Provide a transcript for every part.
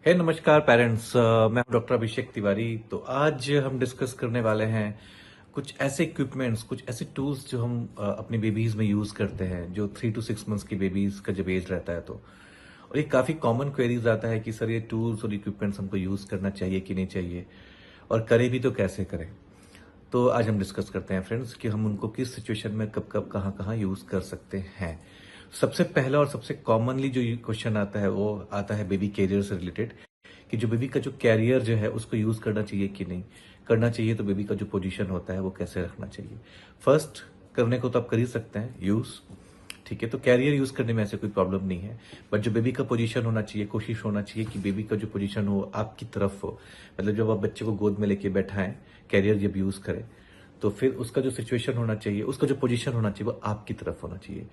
नमस्कार पेरेंट्स। मैं हूं डॉक्टर अभिषेक तिवारी। तो आज हम डिस्कस करने वाले हैं कुछ ऐसे इक्विपमेंट्स, कुछ ऐसे टूल्स जो हम अपनी बेबीज में यूज करते हैं, जो 3 to 6 मंथ्स की बेबीज का जब एज रहता है। तो और ये काफी कॉमन क्वेरीज आता है कि सर ये टूल्स और इक्विपमेंट्स हमको यूज करना चाहिए कि नहीं चाहिए, और करें भी तो कैसे करें। तो आज हम डिस्कस करते हैं फ्रेंड्स कि हम उनको किस सिचुएशन में कब कब कहाँ कहाँ यूज कर सकते हैं। सबसे पहला और सबसे कॉमनली जो क्वेश्चन आता है वो आता है बेबी कैरियर से रिलेटेड, कि जो बेबी का जो कैरियर जो है उसको यूज करना चाहिए कि नहीं करना चाहिए। तो बेबी का जो पोजीशन होता है वो कैसे रखना चाहिए। फर्स्ट, करने को तो आप कर ही सकते हैं यूज, ठीक है। तो कैरियर यूज करने में ऐसे कोई प्रॉब्लम नहीं है, बट जो बेबी का पोजीशन होना चाहिए, कोशिश होना चाहिए कि बेबी का जो पोजीशन हो आपकी तरफ हो। मतलब जब आप बच्चे को गोद में लेके बैठाएं, कैरियर जब यूज करें, तो फिर उसका जो सिचुएशन होना चाहिए, उसका जो पोजीशन होना चाहिए वो आपकी तरफ होना चाहिए।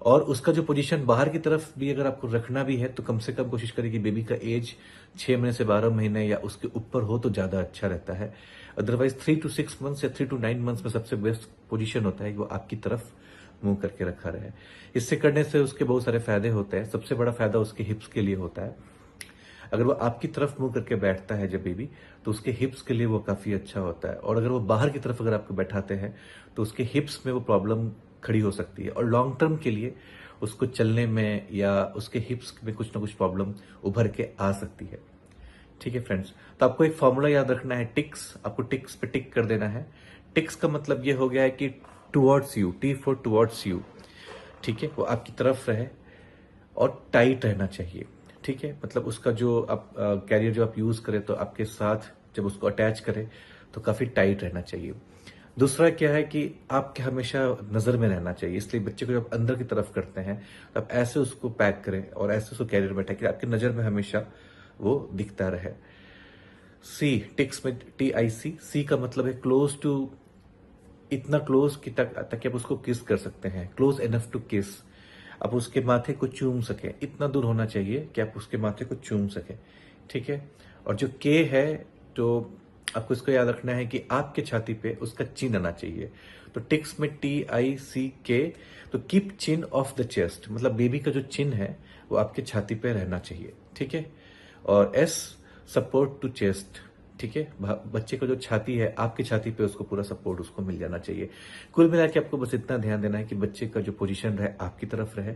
और उसका जो पोजीशन बाहर की तरफ भी अगर आपको रखना भी है तो कम से कम कोशिश करें कि बेबी का एज 6 महीने से 12 महीने या उसके ऊपर हो तो ज्यादा अच्छा रहता है। अदरवाइज 3 to 6 मंथ्स या 3 to 9 मंथ्स में सबसे बेस्ट पोजीशन होता है कि वो आपकी तरफ मुंह करके रखा रहे। इससे करने से उसके बहुत सारे फायदे होते हैं। सबसे बड़ा फायदा उसके हिप्स के लिए होता है। अगर वो आपकी तरफ मुंह करके बैठता है जब बेबी, तो उसके हिप्स के लिए वो काफी अच्छा होता है। और अगर वो बाहर की तरफ अगर आपको बैठाते हैं तो उसके हिप्स में वो प्रॉब्लम खड़ी हो सकती है, और लॉन्ग टर्म के लिए उसको चलने में या उसके हिप्स में कुछ ना कुछ प्रॉब्लम उभर के आ सकती है। ठीक है फ्रेंड्स, तो आपको एक फॉर्मूला याद रखना है, टिक्स। आपको टिक्स पे टिक कर देना है। टिक्स का मतलब ये हो गया है कि towards you, T for towards you, ठीक है। वो आपकी तरफ रहे और टाइट रहना चाहिए, ठीक है। मतलब उसका जो आप कैरियर जो आप यूज करें तो आपके साथ जब उसको अटैच करें तो काफी टाइट रहना चाहिए। दूसरा क्या है कि आपके हमेशा नजर में रहना चाहिए, इसलिए बच्चे को जब अंदर की तरफ करते हैं तो आप ऐसे उसको पैक करें और ऐसे उसको कैरियर में कि आपकी नजर में हमेशा वो दिखता रहे। सी, टिक्स में TIC, सी का मतलब है क्लोज टू, इतना क्लोज कि ताकि आप उसको किस कर सकते हैं, क्लोज इनफ टू किस। आप उसके माथे को चूम सके, इतना दूर होना चाहिए कि आप उसके माथे को चूम सके, ठीक है। और जो के है, तो आपको इसको याद रखना है कि आपके छाती पे उसका चिन्ह आना चाहिए। तो टिक्स में TICK, तो keep chin of the chest, मतलब बेबी का जो चिन्ह है वो आपके छाती पे रहना चाहिए, ठीक है। और S, सपोर्ट टू चेस्ट, ठीक है। बच्चे का जो छाती है आपकी छाती पे उसको पूरा सपोर्ट उसको मिल जाना चाहिए। कुल मिला के आपको बस इतना ध्यान देना है कि बच्चे का जो पोजीशन रहे आपकी तरफ रहे।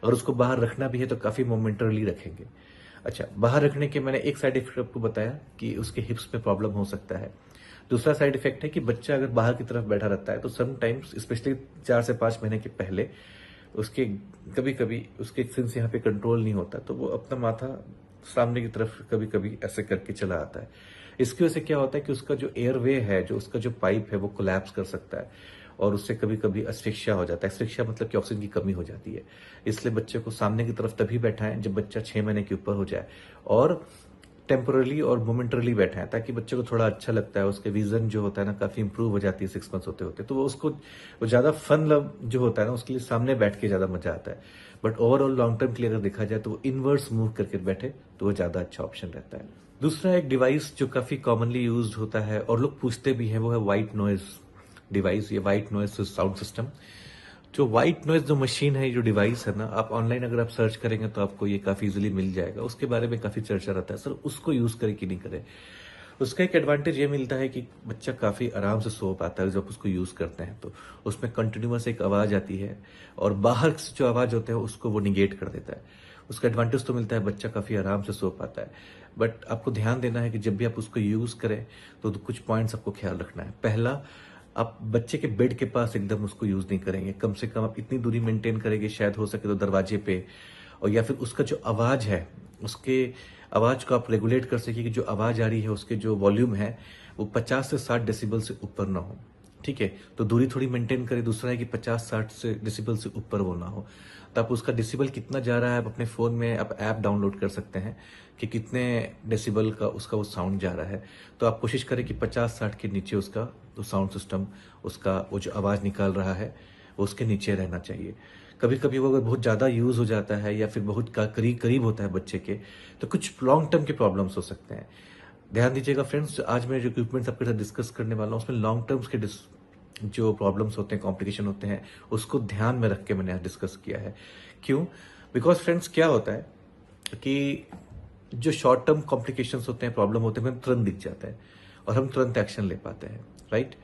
अगर उसको बाहर रखना भी है तो काफी मोमेंटरली रखेंगे। अच्छा, बाहर रखने के मैंने एक साइड इफेक्ट आपको बताया कि उसके हिप्स में प्रॉब्लम हो सकता है। दूसरा साइड इफेक्ट है कि बच्चा अगर बाहर की तरफ बैठा रहता है तो समटाइम्स, स्पेशली 4 से 5 महीने के पहले, उसके कभी कभी उसके सिंस यहाँ पे कंट्रोल नहीं होता तो वो अपना माथा सामने की तरफ कभी कभी ऐसे करके चला आता है। इसकी वजह से क्या होता है कि उसका जो एयरवे है, जो उसका जो पाइप है, वो कोलैप्स कर सकता है और उससे कभी कभी अस्फिक्सिया हो जाता है। अस्फिक्सिया मतलब कि ऑक्सीजन की कमी हो जाती है। इसलिए बच्चे को सामने की तरफ तभी बैठाएं जब बच्चा 6 महीने के ऊपर हो जाए, और टेम्पोरली और मोमेंटरली बैठे हैं ताकि बच्चे को थोड़ा अच्छा लगता है। उसके विजन जो होता है ना काफी इंप्रूव हो जाती है 6 मंथ्स होते होते। तो वो उसको वो ज्यादा फन लव जो होता है ना उसके लिए सामने बैठ के ज्यादा मजा आता है। बट ओवरऑल लॉन्ग टर्म के लिए अगर देखा जाए तो वो इनवर्स मूव करके बैठे तो वो ज्यादा अच्छा ऑप्शन रहता है। दूसरा एक डिवाइस जो काफी कॉमनली यूज होता है और लोग पूछते भी हैं, वो है व्हाइट नॉइज डिवाइस, ये व्हाइट नॉइज साउंड सिस्टम। जो व्हाइट नॉइज जो मशीन है, जो डिवाइस है ना, आप ऑनलाइन अगर आप सर्च करेंगे तो आपको ये काफी इजीली मिल जाएगा। उसके बारे में काफी चर्चा रहता है, सर उसको यूज करे कि नहीं करे। उसका एक एडवांटेज ये मिलता है कि बच्चा काफी आराम से सो पाता है जब उसको यूज करते हैं। तो उसमें कंटिन्यूअस एक आवाज आती है और बाहर से जो आवाज होते हैं उसको वो निगेट कर देता है। उसका एडवांटेज तो मिलता है, बच्चा काफी आराम से सो पाता है। बट आपको ध्यान देना है कि जब भी आप उसको यूज करें तो कुछ पॉइंट्स आपको ख्याल रखना है। पहला, आप बच्चे के बेड के पास एकदम उसको यूज नहीं करेंगे। कम से कम आप इतनी दूरी मेंटेन करेंगे, शायद हो सके तो दरवाजे पे, और या फिर उसका जो आवाज है, उसके आवाज को आप रेगुलेट कर सकिए कि जो आवाज आ रही है उसके जो वॉल्यूम है वो 50 से 60 डेसिबल से ऊपर ना हो, ठीक है। तो दूरी थोड़ी मेंटेन करें। दूसरा है कि 50-60 से डेसिबल से ऊपर वो ना हो। तो आप उसका डेसिबल कितना जा रहा है, आप अपने फोन में आप ऐप डाउनलोड कर सकते हैं कि कितने डेसिबल का उसका वो साउंड जा रहा है। तो आप कोशिश करें कि 50-60 के नीचे उसका तो साउंड सिस्टम, उसका वो जो आवाज निकाल रहा है वो उसके नीचे रहना चाहिए। कभी कभी वो अगर बहुत ज्यादा यूज हो जाता है या फिर बहुत करीब करीब होता है बच्चे के, तो कुछ लॉन्ग टर्म के प्रॉब्लम्स हो सकते हैं। ध्यान दीजिएगा फ्रेंड्स, आज मैं जो इक्विपमेंट्स आपके साथ डिस्कस करने वाला हूँ उसमें लॉन्ग टर्म्स के जो प्रॉब्लम्स होते हैं, कॉम्प्लिकेशन होते हैं, उसको ध्यान में रख के मैंने डिस्कस किया है। क्यों? बिकॉज फ्रेंड्स क्या होता है कि जो शॉर्ट टर्म कॉम्प्लिकेशंस होते हैं, प्रॉब्लम होते हैं, हमें तुरंत दिख जाता है और हम तुरंत एक्शन ले पाते हैं, राइट।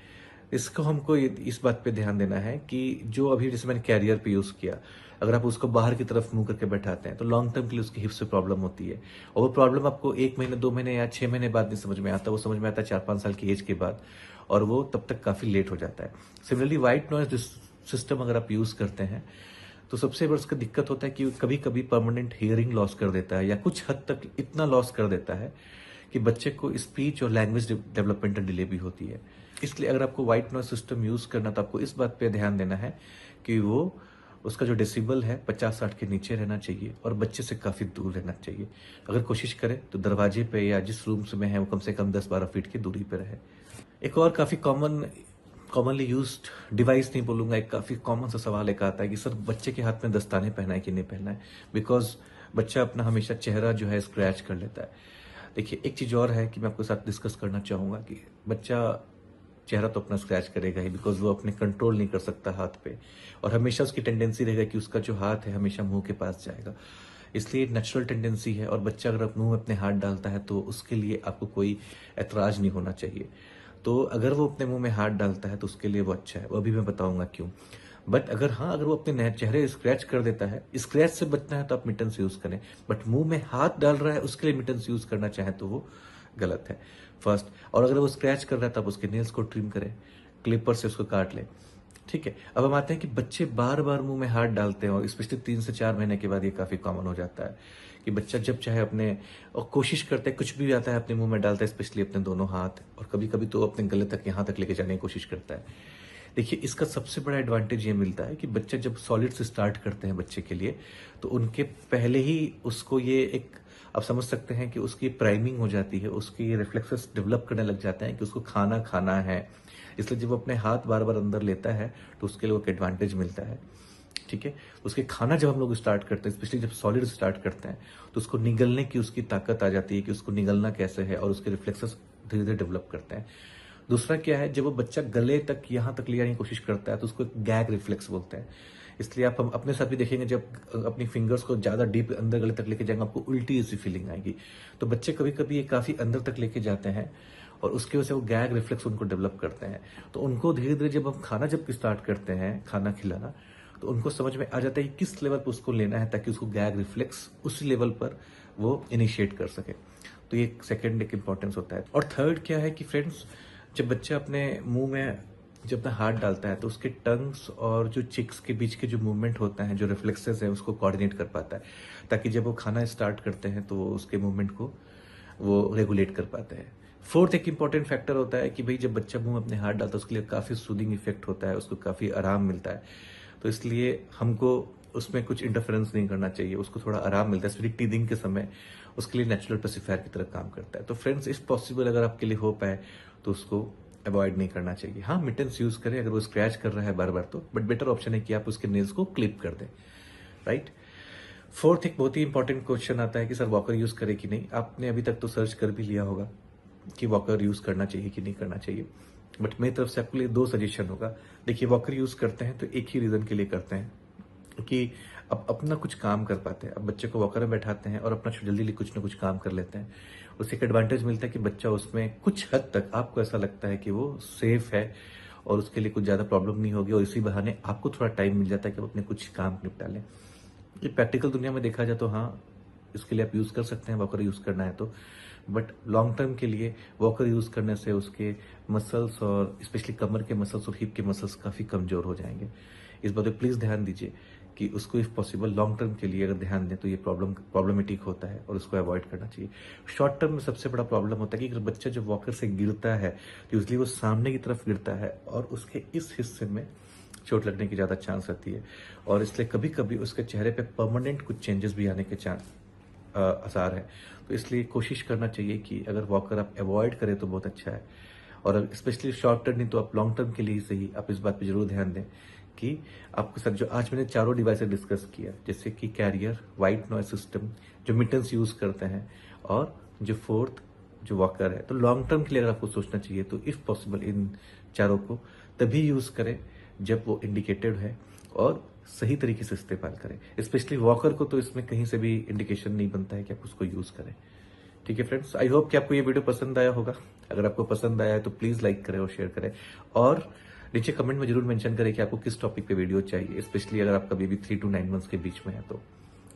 इसको हमको इस बात पे ध्यान देना है कि जो अभी जैसे मैंने कैरियर पे यूज किया, अगर आप उसको बाहर की तरफ मुंह करके बैठाते हैं तो लॉन्ग टर्म के लिए उसकी हिप्स से प्रॉब्लम होती है, और वो प्रॉब्लम आपको 1 महीने 2 महीने या 6 महीने बाद नहीं समझ में आता, वो समझ में आता है 4-5 साल की एज के बाद, और वो तब तक काफी लेट हो जाता है। सिमिलरली व्हाइट नॉइज सिस्टम अगर आप यूज करते हैं तो सबसे बड़ा उसका दिक्कत होता है कि कभी कभी परमानेंट हियरिंग लॉस कर देता है, या कुछ हद तक इतना लॉस कर देता है कि बच्चे को स्पीच और लैंग्वेज डेवलपमेंटल डिले भी होती है। इसलिए अगर आपको व्हाइट नॉइज सिस्टम यूज करना तो आपको इस बात पे ध्यान देना है कि वो उसका जो डेसिबल है 50-60 के नीचे रहना चाहिए और बच्चे से काफी दूर रहना चाहिए। अगर कोशिश करें तो दरवाजे पे या जिस रूम में है वो कम से कम 10-12 फीट की दूरी पे रहे। एक और काफी कॉमनली यूज्ड डिवाइस नहीं बोलूंगा, एक काफी कॉमन सा सवाल एक आता है कि सर बच्चे के हाथ में दस्ताने पहना है कि नहीं पहना है, बिकॉज बच्चा अपना हमेशा चेहरा जो है स्क्रैच कर लेता है। देखिए एक चीज और है कि मैं आपके साथ डिस्कस करना चाहूंगा कि बच्चा चेहरा तो अपना स्क्रैच करेगा ही, बिकॉज वो अपने कंट्रोल नहीं कर सकता हाथ पे, और हमेशा उसकी टेंडेंसी रहेगा कि उसका जो हाथ है हमेशा मुंह के पास जाएगा। इसलिए नेचुरल टेंडेंसी है, और बच्चा अगर मुंह में अपने हाथ डालता है तो उसके लिए आपको कोई ऐतराज नहीं होना चाहिए। तो अगर वो अपने मुंह में हाथ डालता है तो उसके लिए वो अच्छा है, वो अभी मैं बताऊंगा क्यों। बट अगर वो अपने चेहरे स्क्रैच कर देता है, स्क्रैच से बचना है तो आप मिटन्स यूज करें, बट मुंह में हाथ डाल रहा है उसके लिए मिटन्स यूज करना चाहे तो वो गलत है फर्स्ट। और अगर वो स्क्रैच कर रहा है तो आप उसके नेल्स को ट्रिम करें, क्लिपर से उसको काट लें, ठीक है। अब हम आते हैं कि बच्चे बार बार मुंह में हाथ डालते हैं, और स्पेशली 3 से 4 महीने के बाद ये काफी कॉमन हो जाता है कि बच्चा जब चाहे अपने और कोशिश करता है, कुछ भी आता है अपने मुंह में डालता है, स्पेशली अपने दोनों हाथ, और कभी कभी तो अपने गले तक यहाँ तक लेके जाने की कोशिश करता है। देखिए इसका सबसे बड़ा एडवांटेज ये मिलता है कि बच्चा जब सॉलिड से स्टार्ट करते हैं बच्चे के लिए, तो उनके पहले ही उसको ये एक आप समझ सकते हैं कि उसकी प्राइमिंग हो जाती है, उसके ये रिफ्लेक्सेस डेवलप करने लग जाते हैं कि उसको खाना खाना है। इसलिए जब वो अपने हाथ बार बार अंदर लेता है तो उसके लिए एक एडवांटेज मिलता है, ठीक है। उसके खाना जब हम लोग स्टार्ट करते हैं, स्पेशली जब सॉलिड स्टार्ट करते हैं, तो उसको निगलने की उसकी ताकत आ जाती है कि उसको निगलना कैसे है, और उसके रिफ्लेक्सेस धीरे धीरे डेवलप करते हैं। दूसरा क्या है, जब वो बच्चा गले तक यहाँ तक ले जाने की कोशिश करता है तो उसको एक गैग रिफ्लेक्स बोलते हैं। इसलिए आप हम अपने साथ भी देखेंगे, जब अपनी फिंगर्स को ज्यादा डीप अंदर गले तक लेके जाएंगे आपको उल्टी ऐसी फीलिंग आएगी। तो बच्चे कभी कभी ये काफी अंदर तक लेके जाते हैं, और उसकी वजह से वो गैग रिफ्लेक्स उनको डेवलप करते हैं। तो उनको धीरे धीरे जब हम खाना जब स्टार्ट करते हैं खाना खिलाना, तो उनको समझ में आ जाता है कि किस लेवल पर उसको लेना है, ताकि उसको गैग रिफ्लेक्स उस लेवल पर वो इनिशिएट कर सके। तो ये सेकंड एक इंपॉर्टेंस होता है। और थर्ड क्या है कि फ्रेंड्स, जब बच्चा अपने मुंह में जब अपना हाथ डालता है तो उसके टंग्स और जो चिक्स के बीच के जो मूवमेंट होता है, जो रिफ्लेक्सेस है, उसको कोऑर्डिनेट कर पाता है, ताकि जब वो खाना स्टार्ट करते हैं तो वो उसके मूवमेंट को वो रेगुलेट कर पाते हैं। फोर्थ एक इंपॉर्टेंट फैक्टर होता है कि भाई जब बच्चा मुंह में अपने हाथ डालता है उसके लिए काफी सूदिंग इफेक्ट होता है, उसको काफी आराम मिलता है। तो इसलिए हमको उसमें कुछ इंटरफेरेंस नहीं करना चाहिए, उसको थोड़ा आराम मिलता है, स्पेशली टीदिंग के समय उसके लिए नेचुरल पेसिफायर की तरह काम करता है। तो फ्रेंड्स इफ पॉसिबल अगर आपके लिए हो पाए तो उसको अवॉइड नहीं करना चाहिए। हाँ मिटन्स यूज करें अगर वो स्क्रैच कर रहा है बार बार तो, बट बेटर ऑप्शन है कि आप उसके नेल्स को क्लिप कर दें, राइट। फोर्थ एक बहुत ही इंपॉर्टेंट क्वेश्चन आता है कि सर वॉकर यूज करे कि नहीं। आपने अभी तक तो सर्च कर भी लिया होगा कि वॉकर यूज करना चाहिए कि नहीं करना चाहिए, बट मेरी तरफ से आपके लिए 2 सजेशन होगा। देखिए वॉकर यूज करते हैं तो एक ही रीजन के लिए करते हैं कि अब अपना कुछ काम कर पाते हैं। अब बच्चे को वॉकर में बैठाते हैं और अपना जल्दी जल्दी कुछ ना कुछ काम कर लेते हैं, उससे एक एडवांटेज मिलता है कि बच्चा उसमें कुछ हद तक आपको ऐसा लगता है कि वो सेफ है और उसके लिए कुछ ज्यादा प्रॉब्लम नहीं होगी, और इसी बहाने आपको थोड़ा टाइम मिल जाता है कि आप अपने कुछ काम निपटा लें। ये प्रैक्टिकल दुनिया में देखा जाए तो हाँ इसके लिए आप यूज कर सकते हैं वॉकर यूज करना है तो, बट लॉन्ग टर्म के लिए वॉकर यूज करने से उसके मसल्स और स्पेशली कमर के मसल्स और हिप के मसल्स काफी कमजोर हो जाएंगे। इस बात पे प्लीज ध्यान दीजिए कि उसको इफ पॉसिबल लॉन्ग टर्म के लिए अगर ध्यान दें तो ये प्रॉब्लमेटिक होता है और उसको अवॉइड करना चाहिए। शॉर्ट टर्म में सबसे बड़ा प्रॉब्लम होता है कि अगर बच्चा जब वॉकर से गिरता है तो यूजली वो सामने की तरफ गिरता है और उसके इस हिस्से में चोट लगने की ज्यादा चांस रहती है, और इसलिए कभी कभी उसके चेहरे पे परमानेंट कुछ चेंजेस भी आने के आसार है। तो इसलिए कोशिश करना चाहिए कि अगर वॉकर आप अवॉइड करें तो बहुत अच्छा है, और स्पेशली शॉर्ट टर्म नहीं तो आप लॉन्ग टर्म के लिए ही सही आप इस बात पे जरूर ध्यान दें कि आपके साथ जो आज मैंने चारों डिवाइसेस डिस्कस किया, जैसे कि कैरियर, व्हाइट नॉइज सिस्टम, जो मिटन्स यूज करते हैं, और जो फोर्थ जो वॉकर है, तो लॉन्ग टर्म के लिए अगर आपको सोचना चाहिए तो इफ पॉसिबल इन चारों को तभी यूज करें जब वो इंडिकेटेड है और सही तरीके से इस्तेमाल करें। स्पेशली वॉकर को तो इसमें कहीं से भी इंडिकेशन नहीं बनता है कि आप उसको यूज करें। ठीक है फ्रेंड्स, आई होप कि आपको ये वीडियो पसंद आया होगा। अगर आपको पसंद आया है तो प्लीज लाइक करें और शेयर करें, और नीचे कमेंट में जरूर मेंशन करें कि आपको किस टॉपिक पे वीडियो चाहिए, स्पेशली अगर आपका बेबी 3 to 9 मंथ्स के बीच में है तो।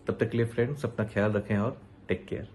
तब तक के लिए फ्रेंड्स अपना ख्याल रखें और टेक केयर।